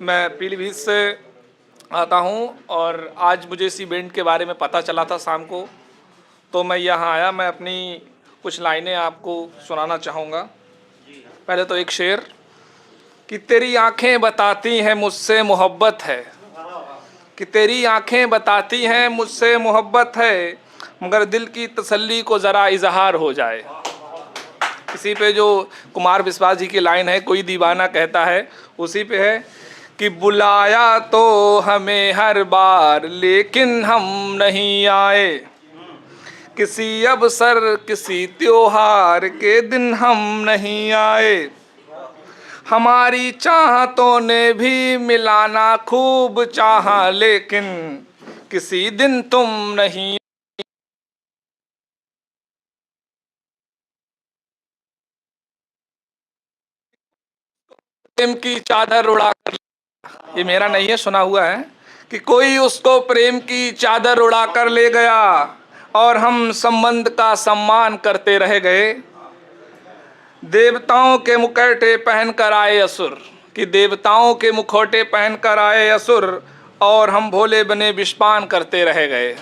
मैं पीलीभीत से आता हूँ और आज मुझे इस इवेंट के बारे में पता चला था शाम को, तो मैं यहाँ आया। मैं अपनी कुछ लाइनें आपको सुनाना चाहूँगा। पहले तो एक शेर कि तेरी आंखें बताती हैं मुझसे मोहब्बत है, कि तेरी आंखें बताती हैं मुझसे मोहब्बत है, मगर दिल की तसल्ली को ज़रा इजहार हो जाए। इसी पे जो कुमार विश्वास जी की लाइन है, कोई दीवाना कहता है, उसी पे है कि बुलाया तो हमें हर बार लेकिन हम नहीं आए, किसी अवसर किसी त्योहार के दिन हम नहीं आए, हमारी चाहतों ने भी मिलाना खूब चाहा लेकिन किसी दिन तुम नहीं। प्रेम की चादर उड़ाकर, ये मेरा नहीं है, सुना हुआ है कि कोई उसको प्रेम की चादर उड़ाकर ले गया और हम संबंध का सम्मान करते रह गए। देवताओं के मुखौटे पहनकर आए असुर, कि देवताओं के मुखौटे पहनकर आए असुर और हम भोले बने विषपान करते रह गए।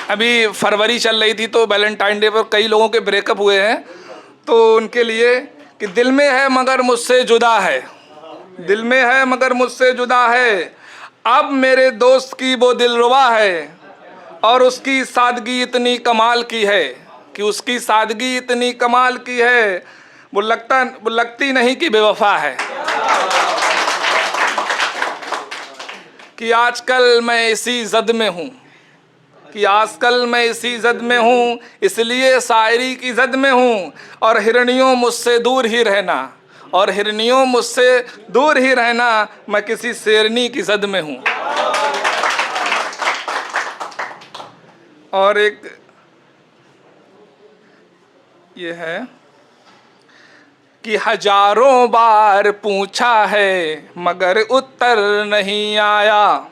अभी फरवरी चल रही थी तो वैलेंटाइन डे पर कई लोगों के ब्रेकअप हुए हैं, तो उनके लिए कि दिल में है मगर मुझसे जुदा है, दिल में है मगर मुझसे जुदा है, अब मेरे दोस्त की वो दिलरुबा है और उसकी सादगी इतनी कमाल की है, कि उसकी सादगी इतनी कमाल की है, वो लगती नहीं कि बेवफा है। कि आजकल मैं इसी जद में हूँ, कि आजकल मैं इसी जद में हूँ, इसलिए शायरी की जद में हूँ, और हिरनियों मुझसे दूर ही रहना, और हिरनियों मुझसे दूर ही रहना, मैं किसी शेरनी की जद में हूँ। और एक ये है कि हजारों बार पूछा है मगर उत्तर नहीं आया,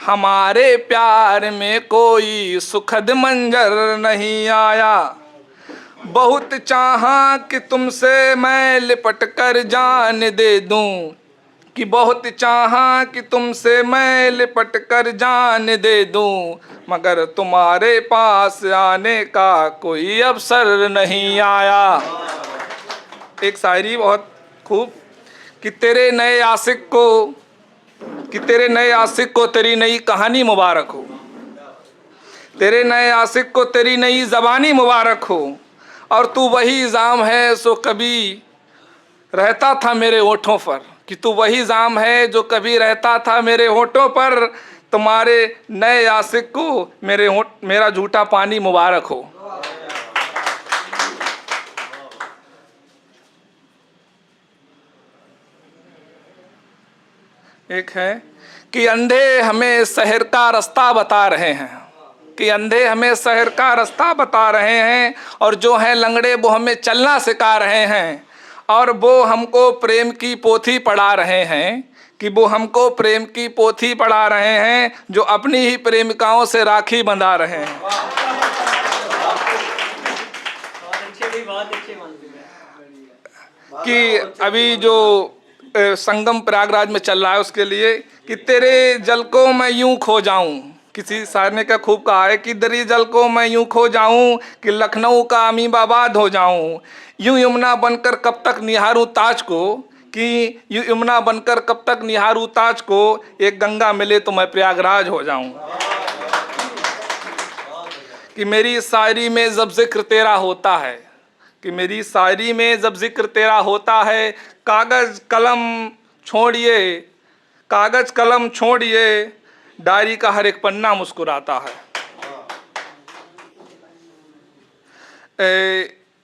हमारे प्यार में कोई सुखद मंजर नहीं आया, बहुत चाहा कि तुमसे मैं लिपट कर जान दे दूं, कि बहुत चाहा कि तुमसे मैं लिपट कर जान दे दूं, मगर तुम्हारे पास आने का कोई अवसर नहीं आया। एक शायरी बहुत खूब कि तेरे नए आशिक को, कि तेरे नए आशिक को तेरी नई कहानी मुबारक हो, तेरे नए आशिक को तेरी नई ज़बानी मुबारक हो, और तू वही जाम है सो कभी रहता था मेरे होठों पर, कि तू वही जाम है जो कभी रहता था मेरे होठों पर, तुम्हारे नए आशिक को मेरा झूठा पानी मुबारक हो। एक है कि अंधे हमें शहर का रास्ता बता रहे हैं, कि अंधे हमें शहर का रास्ता बता रहे हैं, और जो हैं लंगड़े वो हमें चलना सिखा रहे हैं, और वो हमको प्रेम की पोथी पढ़ा रहे हैं, कि वो हमको प्रेम की पोथी पढ़ा रहे हैं, जो अपनी ही प्रेमिकाओं से राखी बंधा रहे हैं। कि अभी जो संगम प्रयागराज में चल रहा है उसके लिए कि तेरे जल को मैं यूं खो जाऊं, किसी शायर ने क्या खूब कहा है कि तेरे जल को मैं यूं खो जाऊं, कि लखनऊ का अमीबाबाद हो जाऊं, यूं यमुना बनकर कब तक निहारूं ताज को, कि यूं यमुना बनकर कब तक निहारूं ताज को, एक गंगा मिले तो मैं प्रयागराज हो जाऊं। कि मेरी शायरी में जब जिक्र तेरा होता है, कि मेरी शायरी में जब जिक्र तेरा होता है, कागज़ कलम छोड़िए, कागज़ कलम छोड़िए, डायरी का हर एक पन्ना मुस्कुराता है।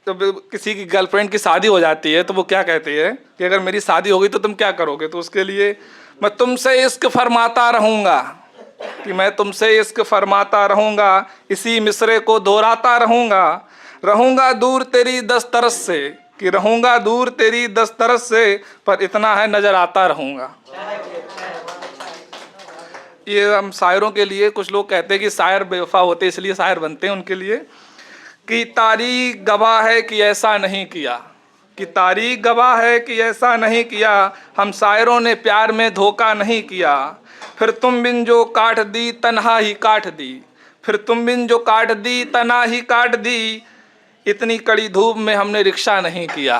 जब किसी की गर्लफ्रेंड की शादी हो जाती है तो वो क्या कहती है कि अगर मेरी शादी हो गई तो तुम क्या करोगे, तो उसके लिए मैं तुमसे इश्क फरमाता रहूँगा, कि मैं तुमसे इश्क फरमाता रहूँगा, इसी मिसरे को दोहराता रहूँगा, रहूँगा दूर तेरी दस्तरस से, कि रहूँगा दूर तेरी दस्तरस से, पर इतना है नज़र आता रहूँगा। ये हम शायरों के लिए, कुछ लोग कहते हैं कि शायर बेवफा होते इसलिए शायर बनते हैं, उनके लिए कि तारीख गवाह है कि ऐसा नहीं किया, कि तारीख गवाह है कि ऐसा नहीं किया, हम शायरों ने प्यार में धोखा नहीं किया। फिर तुम बिन जो काट दी तन्हा ही काट दी, फिर तुम बिन जो काट दी तना ही काट दी, इतनी कड़ी धूप में हमने रिक्शा नहीं किया।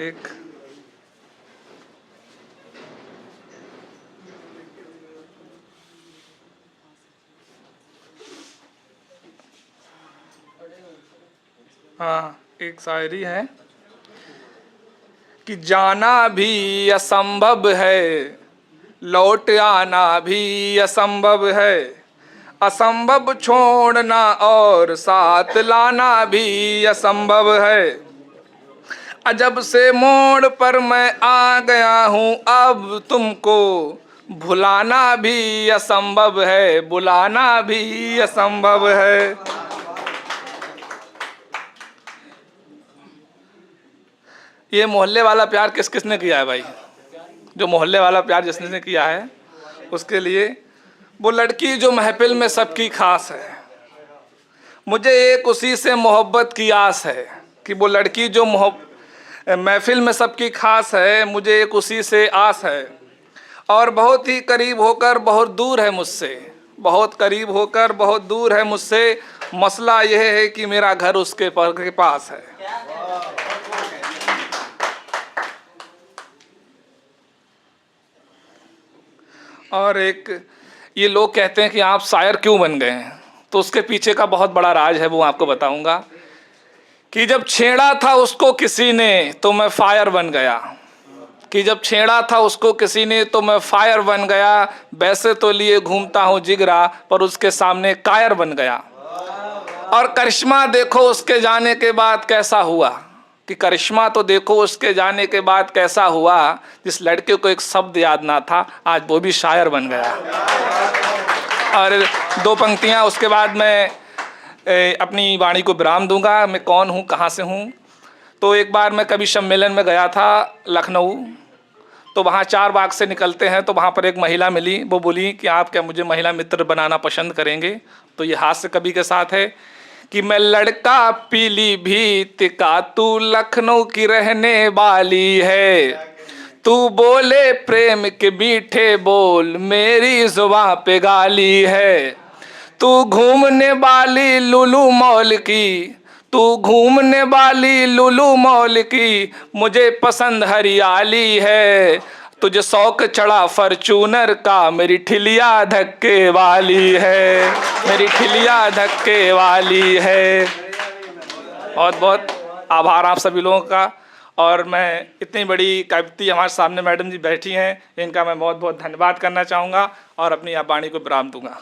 एक हाँ, एक शायरी है कि जाना भी असंभव है, लौट आना भी असंभव है, असंभव छोड़ना और साथ लाना भी असंभव है। अजब से मोड़ पर मैं आ गया हूँ, अब तुमको भुलाना भी असंभव है, बुलाना भी असंभव है। ये मोहल्ले वाला प्यार किस किसने किया है भाई? जो मोहल्ले वाला प्यार जिसने किया है उसके लिए, वो लड़की जो महफिल में सबकी खास है, मुझे एक उसी से मोहब्बत की आस है। कि वो लड़की जो महफिल में सबकी खास है, मुझे एक उसी से आस है। और बहुत ही करीब होकर बहुत दूर है मुझसे, बहुत करीब होकर बहुत दूर है मुझसे, मसला यह है कि मेरा घर उसके के पास है। और एक ये लोग कहते हैं कि आप शायर क्यों बन गए हैं, तो उसके पीछे का बहुत बड़ा राज है, वो आपको बताऊंगा। कि जब छेड़ा था उसको किसी ने तो मैं फायर बन गया, कि जब छेड़ा था उसको किसी ने तो मैं फायर बन गया, वैसे तो लिए घूमता हूँ जिगरा पर उसके सामने कायर बन गया। और करिश्मा देखो उसके जाने के बाद कैसा हुआ, कि करिश्मा तो देखो उसके जाने के बाद कैसा हुआ, जिस लड़के को एक शब्द याद ना था आज वो भी शायर बन गया। और दो पंक्तियां उसके बाद मैं अपनी वाणी को विराम दूंगा। मैं कौन हूँ, कहाँ से हूँ। तो एक बार मैं कवि सम्मेलन में गया था लखनऊ, तो वहाँ 4 बाग से निकलते हैं तो वहाँ पर एक महिला मिली। वो बोली कि आप क्या मुझे महिला मित्र बनाना पसंद करेंगे। तो ये हास्य कवि के साथ है कि मैं लड़का पीलीभीत का, तू लखनऊ की रहने वाली है, तू बोले प्रेम के मीठे बोल मेरी जुबां पे गाली है, तू घूमने वाली लुलु मॉल की, तू घूमने वाली लुलु मॉल की, मुझे पसंद हरियाली है, तुझे शौक चढ़ा फॉर्च्यूनर का, मेरी ठिलिया धक्के वाली है, मेरी ठिलिया धक्के वाली है। बहुत बहुत आभार आप सभी लोगों का। और मैं इतनी बड़ी कविता हमारे सामने मैडम जी बैठी हैं, इनका मैं बहुत बहुत धन्यवाद करना चाहूँगा और अपनी वाणी को विराम दूंगा।